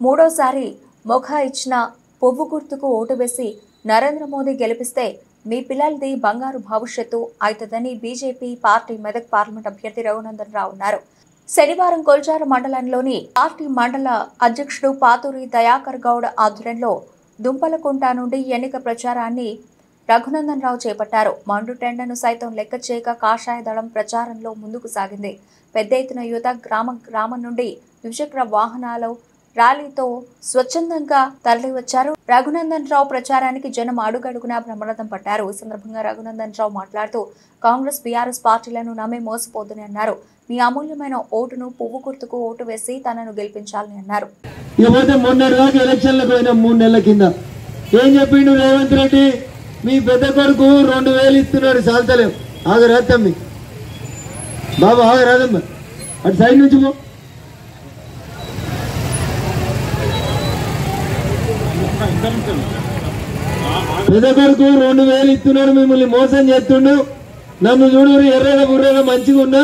మూడోసారి మొఖ ఇచ్చిన పువ్వు గుర్తుకు ఓటు వేసి నరేంద్ర మోదీ గెలిపిస్తే మీ పిల్లలది బంగారు భవిష్యత్తు అవుతుందని బీజేపీ పార్టీ మెదక్ పార్లమెంట్ అభ్యర్థి రఘునందన్ రావు అన్నారు. శనివారం కొల్చారు మండలంలోని పార్టీ మండల అధ్యక్షుడు పాతూరి దయాకర్ గౌడ్ ఆధ్వర్యంలో దుంపలకుంట నుండి ఎన్నిక ప్రచారాన్ని రఘునందన్ రావు చేపట్టారు. మండు టెండను సైతం లెక్క చేయక కాషాయ దళం ప్రచారంలో ముందుకు సాగింది. పెద్ద ఎత్తున యువత గ్రామం నుండి ద్విచక్ర వాహనాలు ర్యాలీతో స్వచ్ఛందంగా తరలివచ్చారు. రఘునందన్ రావు ప్రచారానికి జనం అడుగడుగునా బ్రహ్మరథం పట్టారు. ఈ సందర్భంగా రఘునందన్ రావు మాట్లాడుతూ కాంగ్రెస్ బీఆర్ఎస్ పార్టీలను నమ్మి మోసపోతుందని అన్నారు. మీ అమూల్యమైన ఓటును పువ్వు గుర్తుకు ఓటు వేసి తనను గెలిపించాలని అన్నారు. ఏం చెప్పిండు రేవంత్ రెడ్డి, మీ పెద్ద కొడుకు 2000 ఇస్తున్నాడు చాలతలేవు. ఆగరాదమ్మి బాబా, ఆగరాదమ్మా, అటు సైడ్ నుంచి పో. పెద్ద కొడుకు 2000 ఇస్తున్నాడు, మిమ్మల్ని మోసం చేస్తుండు. నన్ను చూడు, ఎర్రగా బుర్రగా మంచిగా ఉన్నా.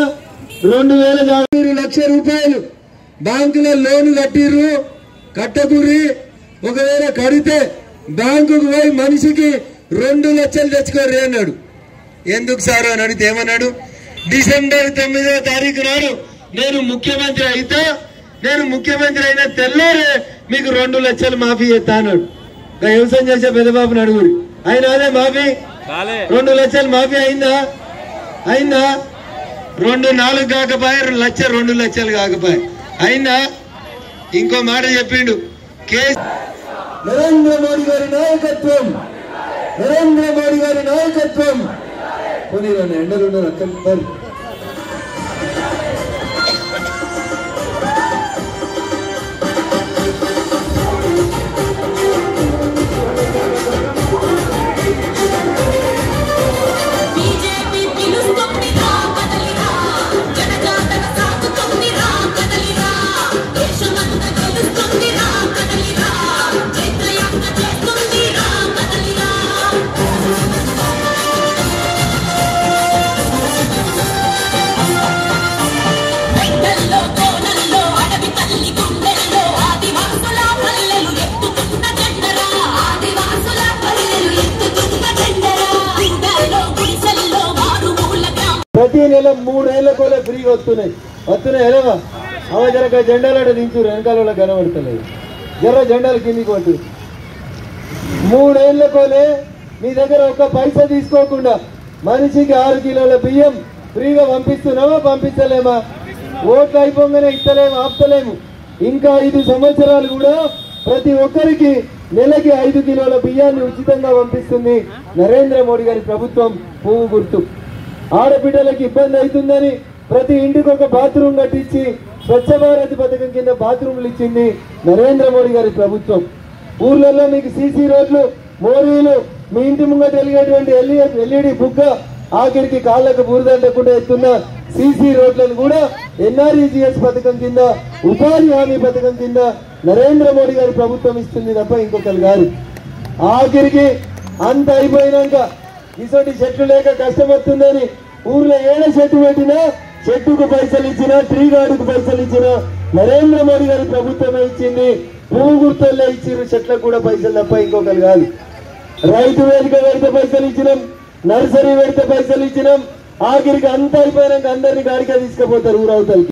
2000 లక్ష రూపాయలు బ్యాంకులో లోన్ కట్టిర్రు, కట్టకుర్రి. ఒకవేళ కడితే బ్యాంకుకు పోయి మనిషికి 2 లక్షలు తెచ్చుకోర్రి అన్నాడు. ఎందుకు సార్ అని అడిగితే ఏమన్నాడు, డిసెంబర్ 9వ తారీఖు నాడు నేను ముఖ్యమంత్రి అయిన తెల్లారే మీకు 2 లక్షలు మాఫీ చేస్తా అన్నాడు. వ్యవసాయం చేసే పెద్దబాబుని అడుగురి, ఆయన అదే మాఫీ 2 లక్షలు మాఫీ అయిందా? 2,4 కాకపోయా, 2 లక్షలు కాకపోయా, అయిందా? ఇంకో మాట చెప్పిండు, నరేంద్ర మోడీ గారి నాయకత్వం, కొన్ని ఎండలు ఉన్నారు అక్కడ. ప్రతి నెల 3 ఏళ్ళకోలే ఫ్రీగా వస్తున్నాయి ఎలాగా అవ జరగ జెండాలు అంటే దించురు, వెనకాల కనబడతలేదు. జెండాలు కిందికి పట్టు. 3 ఏళ్ళకోలే మీ దగ్గర ఒక్క పైసా తీసుకోకుండా మనిషికి 6 కిలోల బియ్యం ఫ్రీగా పంపిస్తున్నామా, పంపించలేమా? ఓట్లు అయిపోగానే ఇస్తలేము, ఆపుతలేము. ఇంకా 5 సంవత్సరాలు కూడా ప్రతి ఒక్కరికి నెలకి 5 కిలోల బియ్యాన్ని ఉచితంగా పంపిస్తుంది నరేంద్ర మోడీ గారి ప్రభుత్వం. పువ్వు గుర్తు. ఆడబిడ్డలకు ఇబ్బంది అవుతుందని ప్రతి ఇంటికి ఒక బాత్రూమ్ కట్టించి స్వచ్ఛ భారత్ పథకం కింద బాత్రూమ్లు ఇచ్చింది నరేంద్ర మోడీ గారి ప్రభుత్వం. ఊర్లలో మీకు సీసీ రోడ్లు, మోరీలు, మీ ఇంటి ముంగట వెలిగేటువంటి ఎల్ఈడి బుగ్గ, ఆఖరికి కాళ్లకు బురదంటకుండా ఎత్తున్న సీసీ రోడ్లను కూడా ఎన్ఆర్ఈజీఎస్ పథకం కింద, ఉపాధి హామీ పథకం కింద నరేంద్ర మోడీ గారి ప్రభుత్వం ఇస్తుంది తప్ప ఇంకొకరు కాదు. ఆఖరికి అంత అయిపోయినాక ఇసోటి చెట్లు లేక కష్టపడుతుందని ఊర్లో ఏడ చెట్టు పెట్టినా చెట్టుకు పైసలు ఇచ్చినా, ట్రీ గార్డుకు పైసలు ఇచ్చినా నరేంద్ర మోడీ గారి ప్రభుత్వమే ఇచ్చింది. పువ్వు గుర్తుల్లో ఇచ్చిన చెట్లకు కూడా పైసలు తప్ప ఇంకొకరు కాదు. రైతు వేదిక పెడితే పైసలు ఇచ్చినాం, నర్సరీ పెడితే పైసలు ఇచ్చినాం. ఆఖరికి అంతా అయిపోయినాక అందరినీ గాడిగా తీసుకుపోతారు ఊరవతలకి.